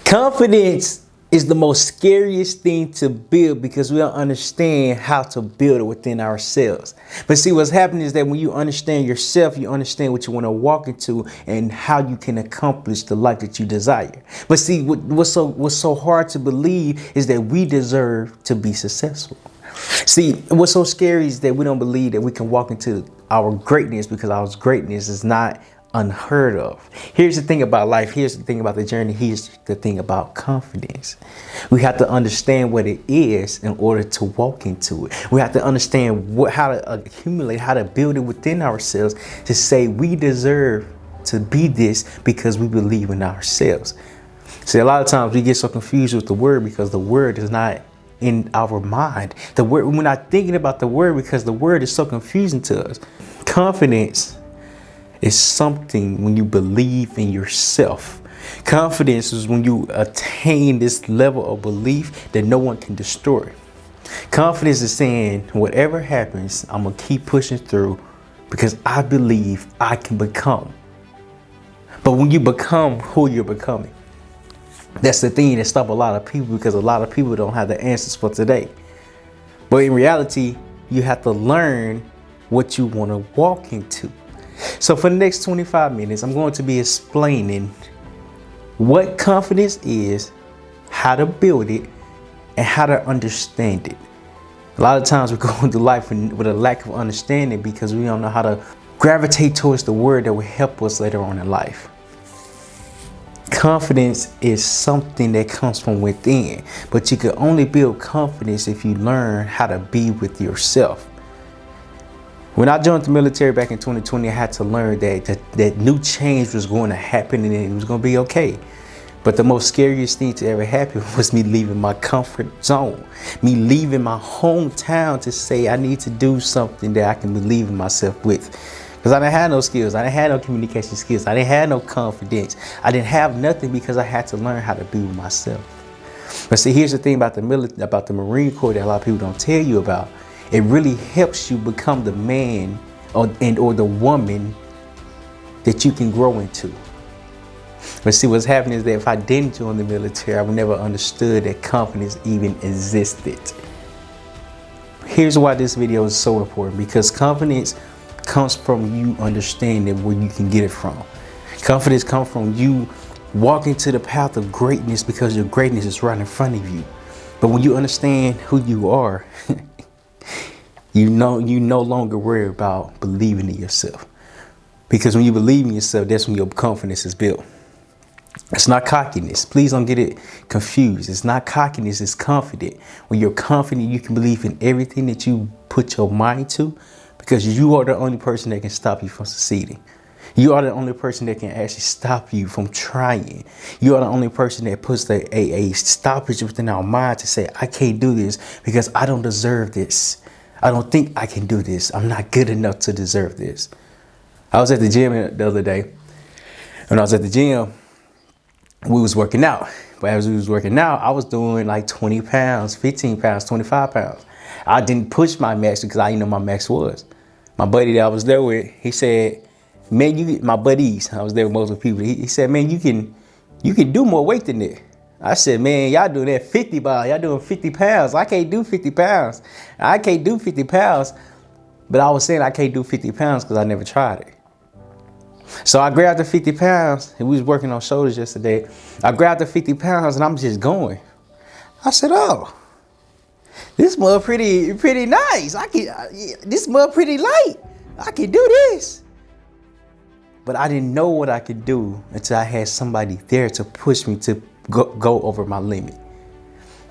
Confidence is the most scariest thing to build because we don't understand how to build it within ourselves. But see, what's happening is that when you understand yourself, you understand what you want to walk into and how you can accomplish the life that you desire. But see, what's so hard to believe is that we deserve to be successful. See, what's so scary is that we don't believe that we can walk into our greatness because our greatness is not unheard of. Here's the thing about life. Here's the thing about the journey. Here's the thing about confidence. We have to understand what it is in order to walk into it. We have to understand how to accumulate, how to build it within ourselves to say we deserve to be this because we believe in ourselves. See, a lot of times we get so confused with the word because the word is not in our mind. The word, we're not thinking about the word because the word is so confusing to us. Confidence is something when you believe in yourself. Confidence is when you attain this level of belief that no one can destroy. Confidence is saying whatever happens, I'm gonna keep pushing through because I believe I can become. But when you become who you're becoming, that's the thing that stops a lot of people because a lot of people don't have the answers for today. But in reality, you have to learn what you want to walk into. So for the next 25 minutes, I'm going to be explaining what confidence is, how to build it, and how to understand it. A lot of times we go into life with a lack of understanding because we don't know how to gravitate towards the word that will help us later on in life. Confidence is something that comes from within, but you can only build confidence if you learn how to be with yourself. When I joined the military back in 2020, I had to learn that new change was going to happen and it was going to be okay. But the most scariest thing to ever happen was me leaving my comfort zone, me leaving my hometown to say I need to do something that I can believe in myself with. Because I didn't have no skills, I didn't have no communication skills, I didn't have no confidence, I didn't have nothing because I had to learn how to be with myself. But see, here's the thing about the Marine Corps that a lot of people don't tell you about. It really helps you become the man or the woman that you can grow into. But see, what's happening is that if I didn't join the military, I would never understood that confidence even existed. Here's why this video is so important, because confidence comes from you understanding where you can get it from. Confidence comes from you walking to the path of greatness because your greatness is right in front of you. But when you understand who you are, you no longer worry about believing in yourself. Because when you believe in yourself, that's when your confidence is built. It's not cockiness. Please don't get it confused. It's not cockiness, it's confident. When you're confident, you can believe in everything that you put your mind to because you are the only person that can stop you from succeeding. You are the only person that can actually stop you from trying. You are the only person that puts a stoppage within our mind to say, I can't do this because I don't deserve this. I don't think I can do this. I'm not good enough to deserve this. I was at the gym the other day. When I was at the gym, we was working out. But as we was working out, I was doing like 20 pounds, 15 pounds, 25 pounds. I didn't push my max because I didn't know my max was. My buddy that I was there with, he said, man, my buddies, I was there with multiple people. He said, man, you can do more weight than that. I said, man, y'all doing that 50 pounds. Y'all doing 50 pounds. I can't do 50 pounds. I can't do 50 pounds. But I was saying I can't do 50 pounds because I never tried it. So I grabbed the 50 pounds and we was working on shoulders yesterday. I grabbed the 50 pounds and I'm just going. I said, oh, this mud pretty nice. This mud pretty light. I can do this. But I didn't know what I could do until I had somebody there to push me to go over my limit.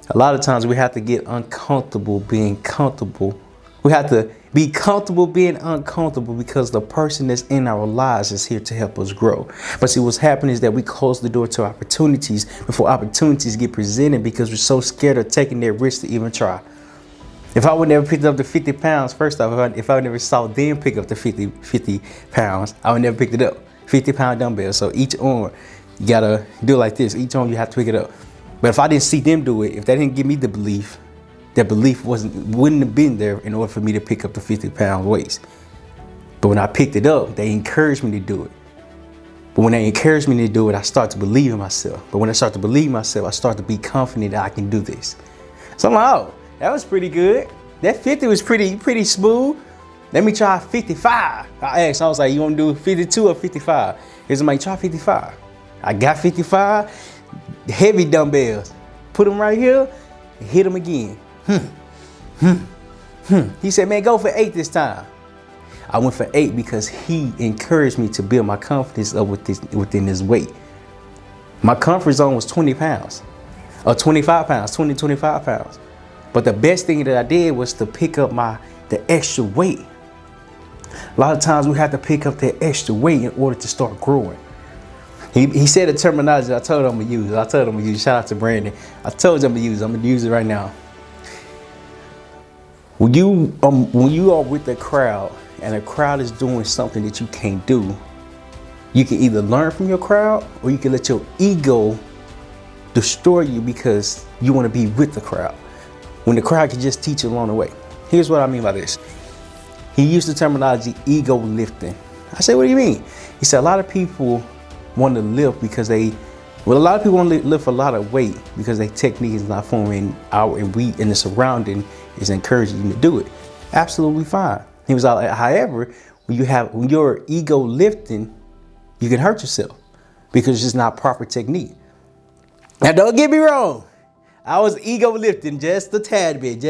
A lot of times we have to get uncomfortable being comfortable. We have to be comfortable being uncomfortable because the person that's in our lives is here to help us grow. But see, what's happening is that we close the door to opportunities before opportunities get presented because we're so scared of taking that risk to even try. If I would never picked up the 50 pounds, first off, if I never saw them pick up the 50 pounds, I would never picked it up. 50-pound dumbbells. So each arm, you gotta do it like this. Each arm you have to pick it up. But if I didn't see them do it, if they didn't give me the belief, that belief wouldn't have been there in order for me to pick up the 50-pound weights. But when I picked it up, they encouraged me to do it. But when they encourage me to do it, I start to believe in myself. But when I start to believe in myself, I start to be confident that I can do this. So I'm like, oh, that was pretty good. That 50 was pretty smooth. Let me try 55. I asked, I was like, you want to do 52 or 55? Here's somebody, try 55. I got 55, heavy dumbbells. Put them right here and hit them again. He said, man, go for 8 this time. I went for 8 because he encouraged me to build my confidence up within this weight. My comfort zone was 20 pounds or 25 pounds, 25 pounds. But the best thing that I did was to pick up the extra weight. A lot of times we have to pick up that extra weight in order to start growing. He said the terminology I told him to use. Shout out to Brandon. I told him to use. I'm gonna use it right now. When you are with the crowd and the crowd is doing something that you can't do, you can either learn from your crowd or you can let your ego destroy you because you want to be with the crowd, when the crowd can just teach you along the way. Here's what I mean by this. He used the terminology ego lifting. I said, what do you mean? He said a lot of people want to lift because a lot of people want to lift a lot of weight because their technique is not forming out and the surrounding is encouraging you to do it. Absolutely fine. He was like, however, when you're ego lifting, you can hurt yourself because it's just not proper technique. Now, don't get me wrong. I was ego lifting just a tad bit,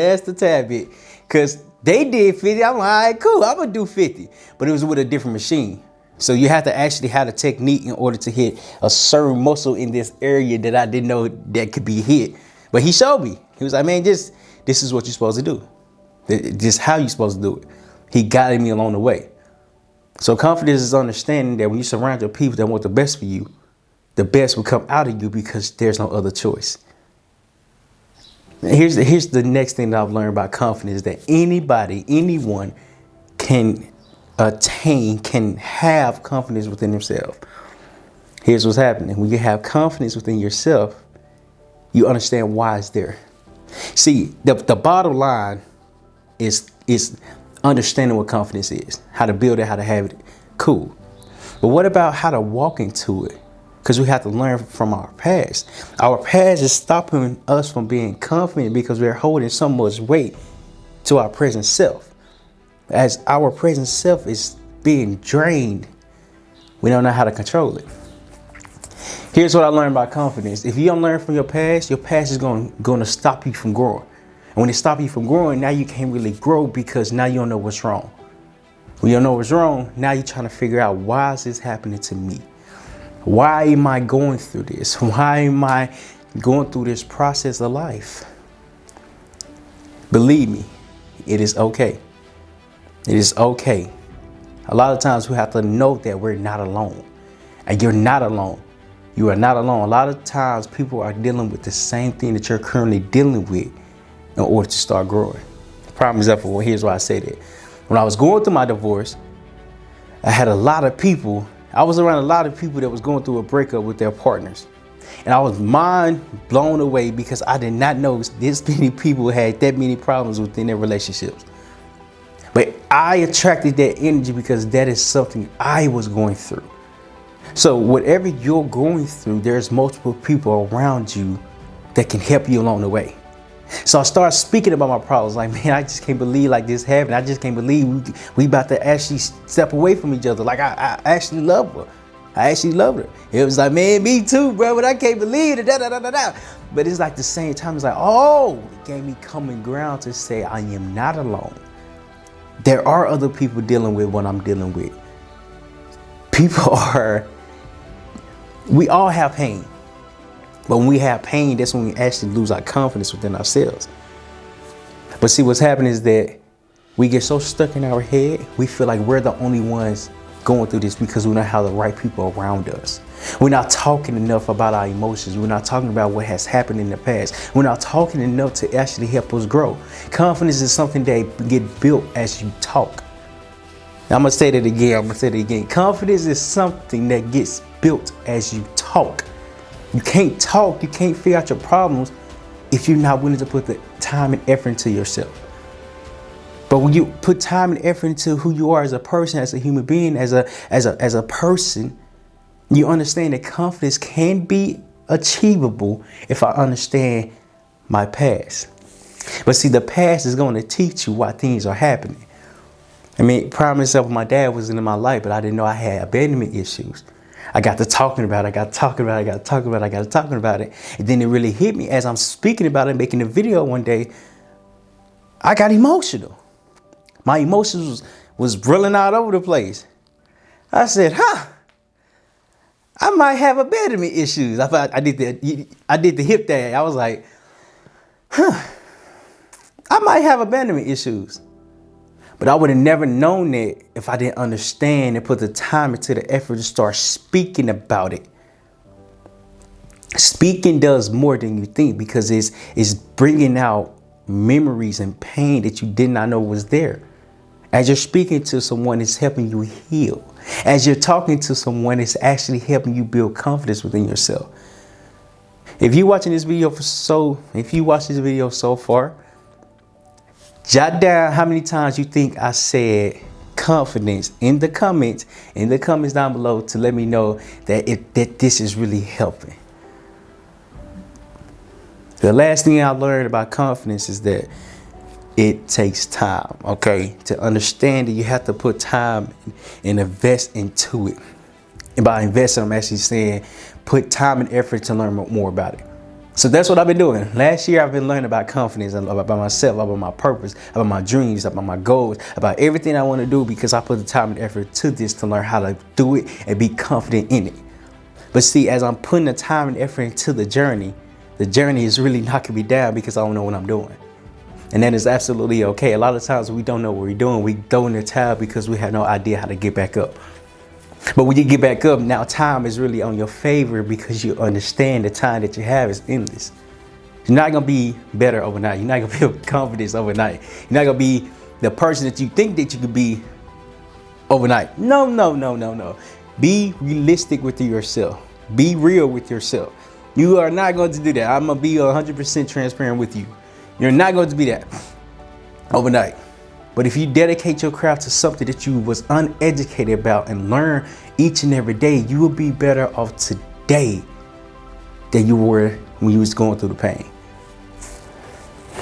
because they did 50. I'm like, all right, cool, I'm gonna do 50. But it was with a different machine. So you have to actually have a technique in order to hit a certain muscle in this area that I didn't know that could be hit. But he showed me. He was like, man, this is what you're supposed to do. This is how you're supposed to do it. He guided me along the way. So confidence is understanding that when you surround your people that want the best for you, the best will come out of you because there's no other choice. Here's the next thing that I've learned about confidence, that anyone can have confidence within themselves. Here's what's happening. When you have confidence within yourself, you understand why it's there. See, the bottom line is understanding what confidence is, how to build it, how to have it. Cool. But what about how to walk into it? Because we have to learn from our past. Our past is stopping us from being confident because we're holding so much weight to our present self. As our present self is being drained, we don't know how to control it. Here's what I learned about confidence. If you don't learn from your past is going to stop you from growing. And when it stops you from growing, now you can't really grow because now you don't know what's wrong. When you don't know what's wrong, now you're trying to figure out, why is this happening to me? Why am I going through this? Why am I going through this process of life? Believe me, it is okay. It is okay. A lot of times we have to know that we're not alone. And you're not alone. You are not alone. A lot of times people are dealing with the same thing that you're currently dealing with in order to start growing. Prime example, here's why I say that. When I was going through my divorce, I was around a lot of people that was going through a breakup with their partners. And I was mind blown away because I did not know this many people had that many problems within their relationships. But I attracted that energy because that is something I was going through. So whatever you're going through, there's multiple people around you that can help you along the way. So I started speaking about my problems. Like, man, I just can't believe like this happened. I just can't believe we about to actually step away from each other. Like, I actually love her. I actually loved her. It was like, man, me too, bro, but I can't believe it. But it's like the same time, it's like, oh, it gave me common ground to say I am not alone. There are other people dealing with what I'm dealing with. We all have pain. But when we have pain, that's when we actually lose our confidence within ourselves. But see, what's happening is that we get so stuck in our head, we feel like we're the only ones going through this because we don't have the right people around us. We're not talking enough about our emotions. We're not talking about what has happened in the past. We're not talking enough to actually help us grow. Confidence is something that gets built as you talk. I'm going to say that again. Confidence is something that gets built as you talk. You can't talk, you can't figure out your problems if you're not willing to put the time and effort into yourself. But when you put time and effort into who you are as a person, as a human being, as a person, You understand that confidence can be achievable if I understand my past. But see, the past is going to teach you why things are happening. I mean, prime example, my dad was in my life, but I didn't know I had abandonment issues. I got to talking about it, I got to talking about it, I got to talking about it, I got to talking about it. And then it really hit me as I'm speaking about it, making a video one day. I got emotional. My emotions was rolling out over the place. I said, I might have abandonment issues. I did the hip thing. I was like, I might have abandonment issues. But I would have never known that if I didn't understand and put the time into the effort to start speaking about it. Speaking does more than you think, because it's bringing out memories and pain that you did not know was there. As you're speaking to someone, it's helping you heal. As you're talking to someone, it's actually helping you build confidence within yourself. If you're watching this video so far, jot down how many times you think I said confidence in the comments down below to let me know that this is really helping. The last thing I learned about confidence is that it takes time, okay? To understand that you have to put time and invest into it. And by investing, I'm actually saying put time and effort to learn more about it. So that's what I've been doing. Last year, I've been learning about confidence, about myself, about my purpose, about my dreams, about my goals, about everything I want to do, because I put the time and effort to this to learn how to do it and be confident in it. But see, as I'm putting the time and effort into the journey is really knocking me down because I don't know what I'm doing. And that is absolutely okay. A lot of times we don't know what we're doing. We throw in the towel because we have no idea how to get back up. But when you get back up, now time is really on your favor because you understand the time that you have is endless. You're not going to be better overnight. You're not going to build confidence overnight. You're not going to be the person that you think that you could be overnight. No. Be realistic with yourself. Be real with yourself. You are not going to do that. I'm going to be 100% transparent with you. You're not going to be that overnight. But if you dedicate your craft to something that you was uneducated about and learn each and every day, you will be better off today than you were when you was going through the pain.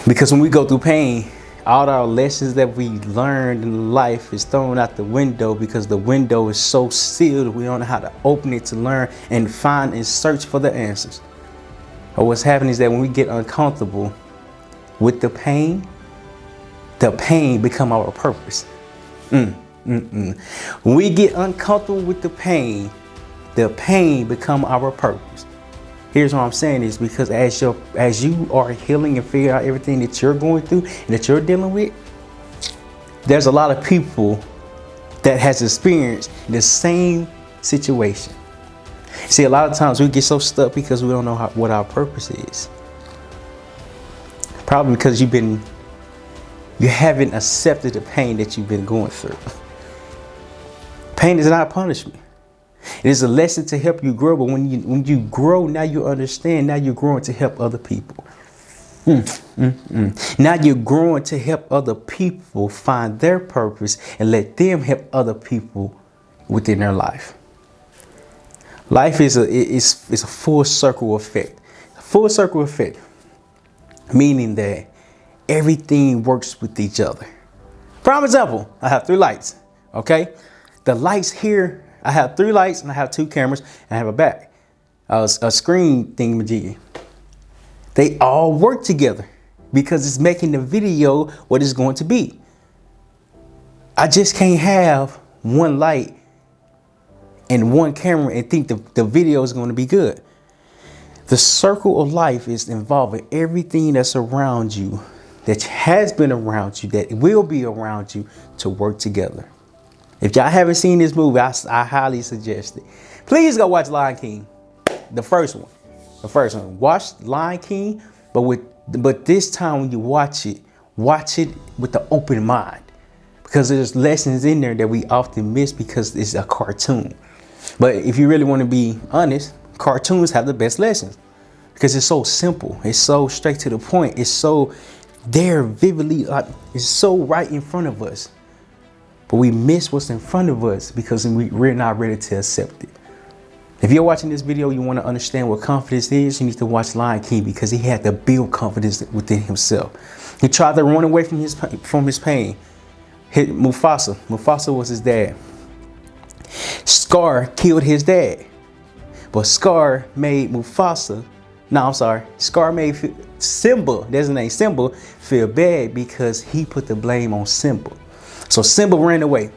Because when we go through pain, all our lessons that we learned in life is thrown out the window, because the window is so sealed we don't know how to open it to learn and find and search for the answers. Or what's happening is that when we get uncomfortable with the pain become our purpose. When we get uncomfortable with the pain become our purpose. Here's what I'm saying is because as you are healing and figuring out everything that you're going through and that you're dealing with, there's a lot of people that has experienced the same situation. See, a lot of times we get so stuck because we don't know what our purpose is. Probably because you haven't accepted the pain that you've been going through. Pain is not punishment. It is a lesson to help you grow. But when you grow, now you understand. Now you're growing to help other people. Now you're growing to help other people find their purpose and let them help other people within their life. Life is a full circle effect. A full circle effect. Meaning that everything works with each other. Prime example, I have 3 lights, okay? The lights here, I have 3 lights and I have 2 cameras and I have a back, a screen thingamajiggy. They all work together because it's making the video what it's going to be. I just can't have 1 light and 1 camera and think the video is going to be good. The circle of life is involving everything that's around you, that has been around you, that will be around you, to work together. If y'all haven't seen this movie, I highly suggest it. Please go watch Lion King, the first one. Watch Lion King, but this time when you watch it with the open mind, because there's lessons in there that we often miss because it's a cartoon. But if you really want to be honest, cartoons have the best lessons because it's so simple. It's so straight to the point. It's so there vividly. It's so right in front of us. But we miss what's in front of us because we're not ready to accept it. If you're watching this video, you want to understand what confidence is, you need to watch Lion King, because he had to build confidence within himself. He tried to run away from his pain. Hit Mufasa. Mufasa was his dad. Scar killed his dad. But Scar made Scar made Simba, that's his name, Simba, feel bad because he put the blame on Simba. So Simba ran away.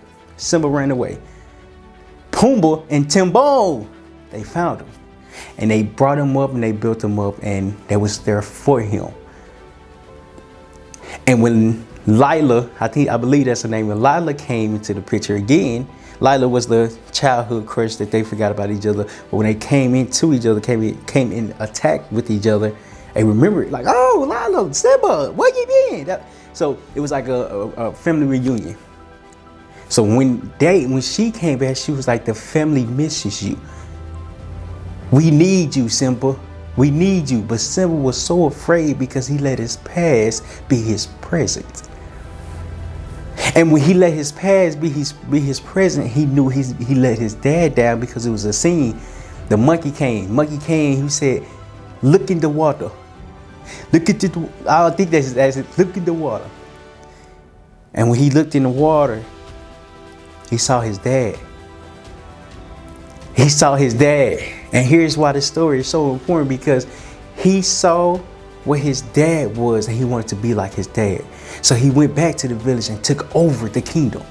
Pumbaa and Timon, they found him. And they brought him up and they built him up, and they was there for him. And when Lila, I believe that's her name, when Lila came into the picture again, Lila was the childhood crush that they forgot about each other. But when they came into each other, came in attack with each other, they remembered, like, oh, Lila, Simba, where you been? So it was like a family reunion. So when she came back, she was like, the family misses you. We need you, Simba. We need you. But Simba was so afraid because he let his past be his present. And when he let his past be his present, he knew he let his dad down, because it was a scene. The monkey came. He said, look in the water. Look at the, I don't think that's it. Look in the water. And when he looked in the water, he saw his dad. And here's why this story is so important, because he saw what his dad was and he wanted to be like his dad. So he went back to the village and took over the kingdom.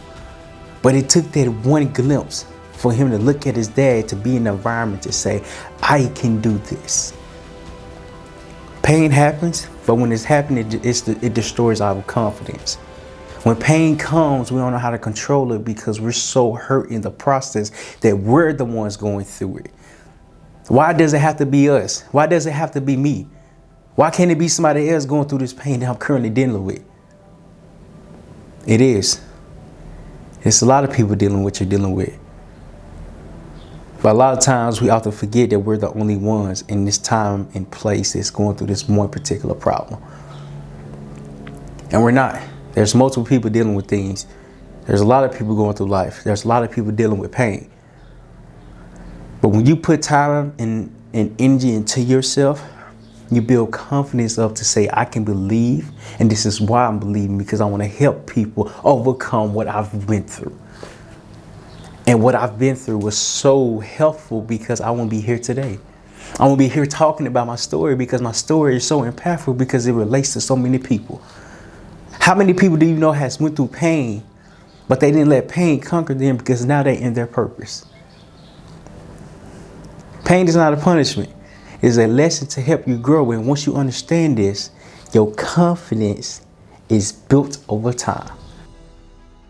But it took that one glimpse for him to look at his dad, to be in the environment to say, I can do this. Pain happens, but when it's happening, it destroys our confidence. When pain comes, we don't know how to control it because we're so hurt in the process that we're the ones going through it. Why does it have to be us? Why does it have to be me? Why can't it be somebody else going through this pain that I'm currently dealing with? It is. It's a lot of people dealing with what you're dealing with. But a lot of times we often forget that we're the only ones in this time and place that's going through this one particular problem. And we're not. There's multiple people dealing with things. There's a lot of people going through life. There's a lot of people dealing with pain. But when you put time and energy into yourself, you build confidence up to say, I can believe, and this is why I'm believing, because I want to help people overcome what I've went through. And what I've been through was so helpful because I won't be here today. I won't be here talking about my story because my story is so impactful because it relates to so many people. How many people do you know has went through pain, but they didn't let pain conquer them because now they're in their purpose? Pain is not a punishment. It's a lesson to help you grow. And once you understand this, your confidence is built over time.